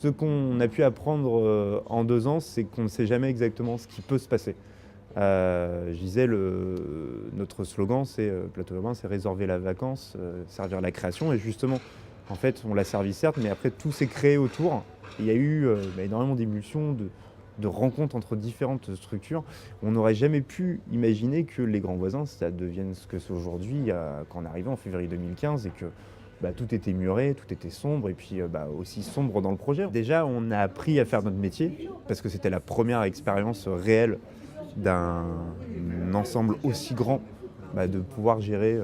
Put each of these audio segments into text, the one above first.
Ce qu'on a pu apprendre en 2 ans, c'est qu'on ne sait jamais exactement ce qui peut se passer. Je disais, notre slogan, c'est Plateau Urbain, c'est résorber la vacance, servir la création. Et justement, en fait, on l'a servi certes, mais après, tout s'est créé autour. Il y a eu énormément d'émulsions, de rencontres entre différentes structures. On n'aurait jamais pu imaginer que les Grands Voisins, ça devienne ce que c'est aujourd'hui, quand on est arrivé en février 2015 et que tout était muré, tout était sombre et puis aussi sombre dans le projet. Déjà, on a appris à faire notre métier parce que c'était la première expérience réelle d'un ensemble aussi grand, de pouvoir gérer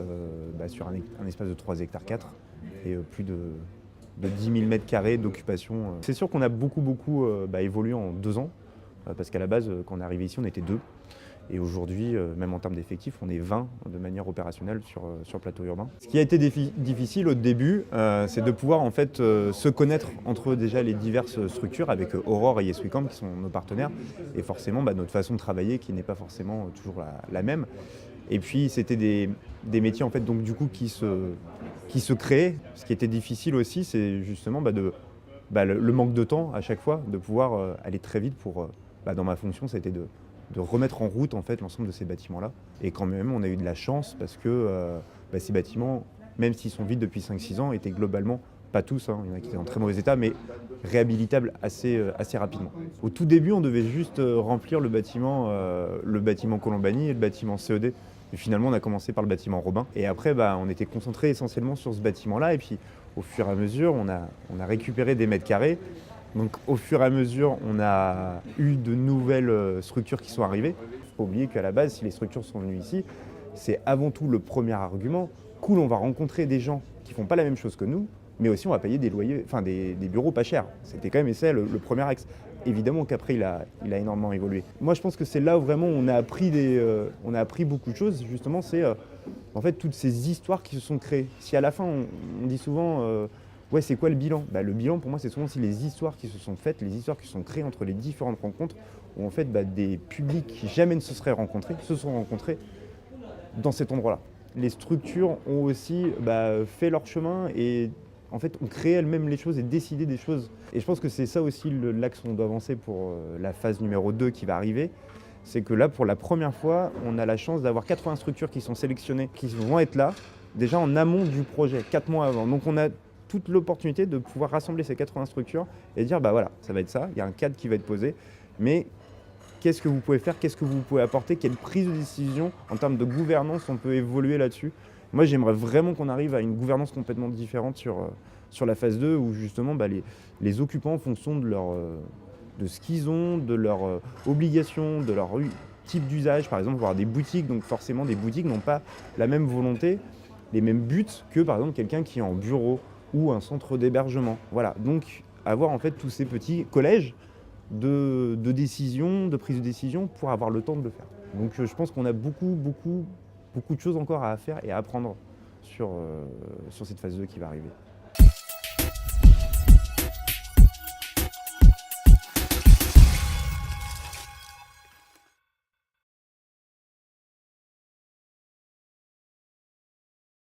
sur un espace de 3 hectares 4 et plus de 10 000 mètres carrés d'occupation. C'est sûr qu'on a beaucoup évolué en 2 ans, parce qu'à la base, quand on est arrivé ici, on était 2. Et aujourd'hui, même en termes d'effectifs, on est 20 de manière opérationnelle sur Plateau Urbain. Ce qui a été difficile au début, c'est de pouvoir en fait se connaître entre déjà les diverses structures avec Aurore et Yes We Camp qui sont nos partenaires et forcément notre façon de travailler qui n'est pas forcément toujours la même. Et puis c'était des métiers en fait donc du coup qui se créaient. Ce qui était difficile aussi, c'est justement le manque de temps à chaque fois, de pouvoir aller très vite pour dans ma fonction, ça a été de remettre en route en fait l'ensemble de ces bâtiments-là. Et quand même, on a eu de la chance parce que ces bâtiments, même s'ils sont vides depuis 5-6 ans, étaient globalement, pas tous, il y en a qui étaient en très mauvais état, mais réhabilitables assez rapidement. Au tout début, on devait juste remplir le bâtiment Colombani et le bâtiment CED. Et finalement, on a commencé par le bâtiment Robin. Et après, on était concentré essentiellement sur ce bâtiment-là. Et puis, au fur et à mesure, on a récupéré des mètres carrés. Donc au fur et à mesure, on a eu de nouvelles structures qui sont arrivées. Il ne faut pas oublier qu'à la base, si les structures sont venues ici, c'est avant tout le premier argument. Cool, on va rencontrer des gens qui ne font pas la même chose que nous, mais aussi on va payer des loyers, des bureaux pas chers. C'était quand même le premier axe. Évidemment qu'après, il a énormément évolué. Moi, je pense que c'est là où vraiment on a appris beaucoup de choses. Justement, c'est en fait toutes ces histoires qui se sont créées. Si à la fin, on dit souvent... ouais, c'est quoi le bilan ? Le bilan, pour moi, c'est souvent aussi les histoires qui se sont faites, les histoires qui se sont créées entre les différentes rencontres, où en fait, des publics qui jamais ne se seraient rencontrés, se sont rencontrés dans cet endroit-là. Les structures ont aussi fait leur chemin et en fait, ont créé elles-mêmes les choses et décidé des choses. Et je pense que c'est ça aussi l'axe qu'on doit avancer pour la phase numéro 2 qui va arriver. C'est que là, pour la première fois, on a la chance d'avoir 80 structures qui sont sélectionnées, qui vont être là, déjà en amont du projet, 4 mois avant. Donc on a toute l'opportunité de pouvoir rassembler ces 80 structures et dire voilà, ça va être ça, il y a un cadre qui va être posé, mais qu'est-ce que vous pouvez faire, qu'est-ce que vous pouvez apporter, quelle prise de décision en termes de gouvernance on peut évoluer là-dessus. Moi, j'aimerais vraiment qu'on arrive à une gouvernance complètement différente sur la phase 2 où justement les occupants, en fonction de ce qu'ils ont, de leurs obligations, de leur type d'usage, par exemple, avoir des boutiques, donc forcément des boutiques n'ont pas la même volonté, les mêmes buts que par exemple quelqu'un qui est en bureau ou un centre d'hébergement. Voilà, donc avoir en fait tous ces petits collèges de décision, de prise de décision pour avoir le temps de le faire. Donc je pense qu'on a beaucoup de choses encore à faire et à apprendre sur cette phase 2 qui va arriver.